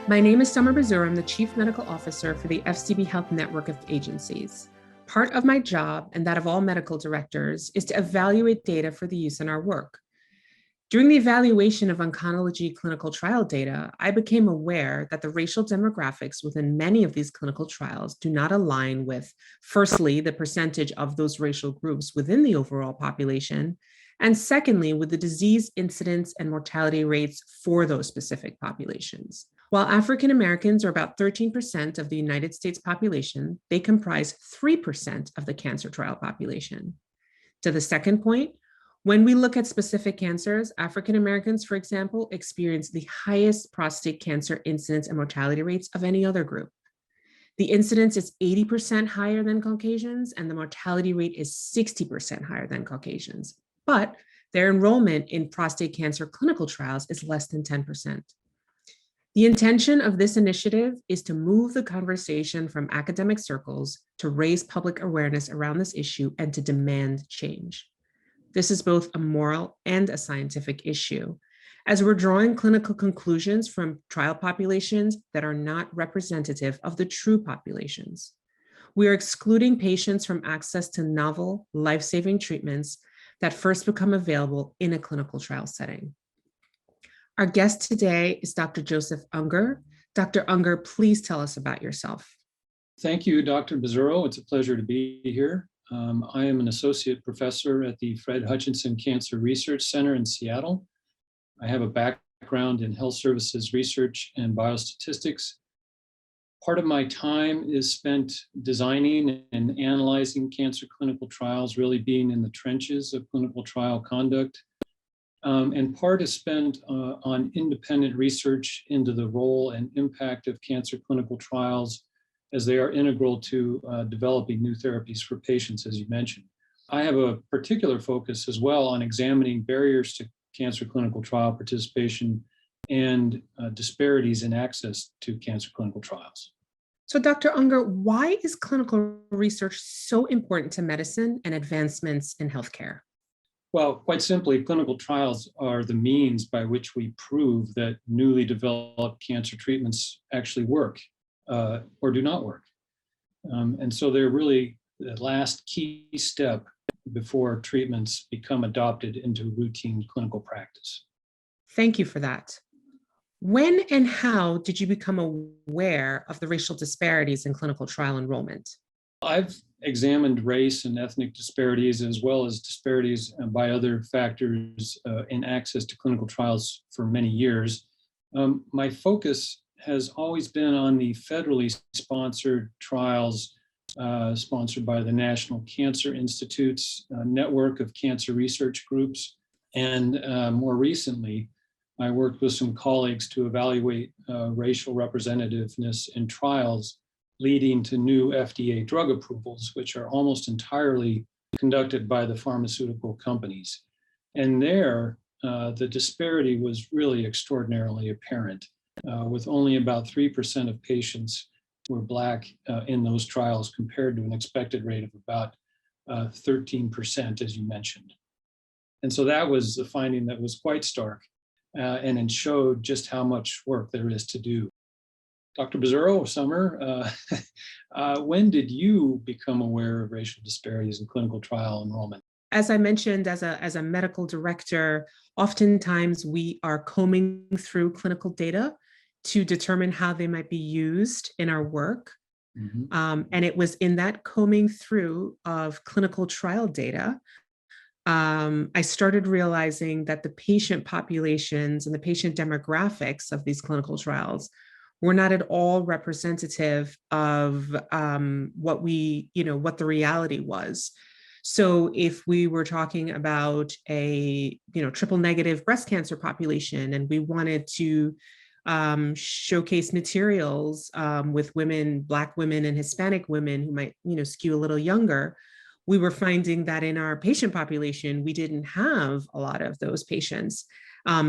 My name is Sommer Bazuro. I'm the Chief Medical Officer for the FCBHEALTH network of agencies. Part of my job, and that of all medical directors, is to evaluate data for the use in our work. During the evaluation of oncology clinical trial data, I became aware that the racial demographics within many of these clinical trials do not align with, firstly, the percentage of those racial groups within the overall population, and secondly, with the disease incidence and mortality rates for those specific populations. While African Americans are about 13% of the United States population, they comprise 3% of the cancer trial population. To the second point, when we look at specific cancers, African Americans, for example, experience the highest prostate cancer incidence and mortality rates of any other group. The incidence is 80% higher than Caucasians, and the mortality rate is 60% higher than Caucasians. But their enrollment in prostate cancer clinical trials is less than 10%. The intention of this initiative is to move the conversation from academic circles to raise public awareness around this issue and to demand change. This is both a moral and a scientific issue, as we're drawing clinical conclusions from trial populations that are not representative of the true populations. We are excluding patients from access to novel, life-saving treatments that first become available in a clinical trial setting. Our guest today is Dr. Joseph Unger. Dr. Unger, please tell us about yourself. Thank you, Dr. Bazuro. It's a pleasure to be here. I am an associate professor at the Fred Hutchinson Cancer Research Center in Seattle. I have a background in health services research and biostatistics. Part of my time is spent designing and analyzing cancer clinical trials, really being in the trenches of clinical trial conduct. And part is spent on independent research into the role and impact of cancer clinical trials as they are integral to developing new therapies for patients, as you mentioned. I have a particular focus as well on examining barriers to cancer clinical trial participation and disparities in access to cancer clinical trials. So Dr. Unger, why is clinical research so important to medicine and advancements in healthcare? Well, quite simply, clinical trials are the means by which we prove that newly developed cancer treatments actually work or do not work. And so they're really the last key step before treatments become adopted into routine clinical practice. Thank you for that. When and how did you become aware of the racial disparities in clinical trial enrollment? I've examined race and ethnic disparities as well as disparities by other factors in access to clinical trials for many years. My focus has always been on the federally sponsored trials sponsored by the National Cancer Institute's network of cancer research groups. And more recently, I worked with some colleagues to evaluate racial representativeness in trials leading to new FDA drug approvals, which are almost entirely conducted by the pharmaceutical companies. And there, the disparity was really extraordinarily apparent, with only about 3% of patients were Black in those trials compared to an expected rate of about 13%, as you mentioned. And so that was a finding that was quite stark, and it showed just how much work there is to do. Dr. Bazuro, Sommer, when did you become aware of racial disparities in clinical trial enrollment? As I mentioned, as a medical director, oftentimes we are combing through clinical data to determine how they might be used in our work. Mm-hmm. And it was in that combing through of clinical trial data, I started realizing that the patient populations and the patient demographics of these clinical trials were not at all representative of what the reality was. So if we were talking about a triple negative breast cancer population and we wanted to showcase materials with women, Black women and Hispanic women who might skew a little younger, we were finding that in our patient population, we didn't have a lot of those patients.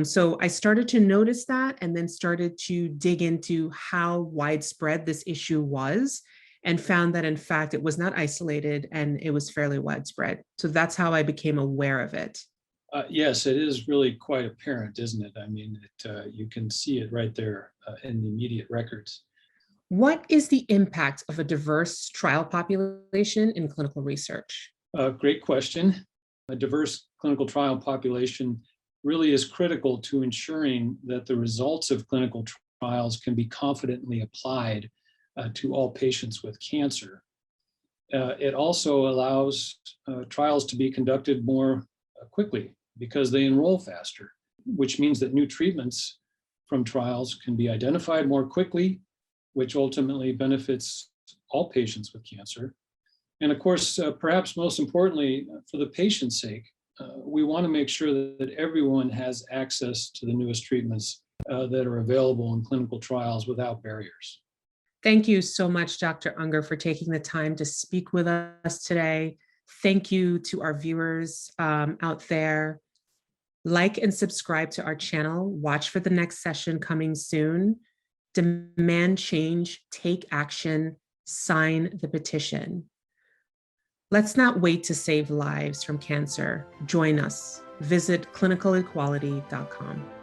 So I started to notice that and then started to dig into how widespread this issue was and found that in fact, it was not isolated and it was fairly widespread. So that's how I became aware of it. Yes, it is really quite apparent, isn't it? I mean, you can see it right there in the immediate records. What is the impact of a diverse trial population in clinical research? Great question. A diverse clinical trial population really is critical to ensuring that the results of clinical trials can be confidently applied to all patients with cancer. It also allows trials to be conducted more quickly because they enroll faster, which means that new treatments from trials can be identified more quickly, which ultimately benefits all patients with cancer. And of course, perhaps most importantly, for the patient's sake, we want to make sure that everyone has access to the newest treatments that are available in clinical trials without barriers. Thank you so much, Dr. Unger, for taking the time to speak with us today. Thank you to our viewers out there. Like and subscribe to our channel. Watch for the next session coming soon. Demand change, take action, sign the petition. Let's not wait to save lives from cancer. Join us. Visit clinicalequality.com.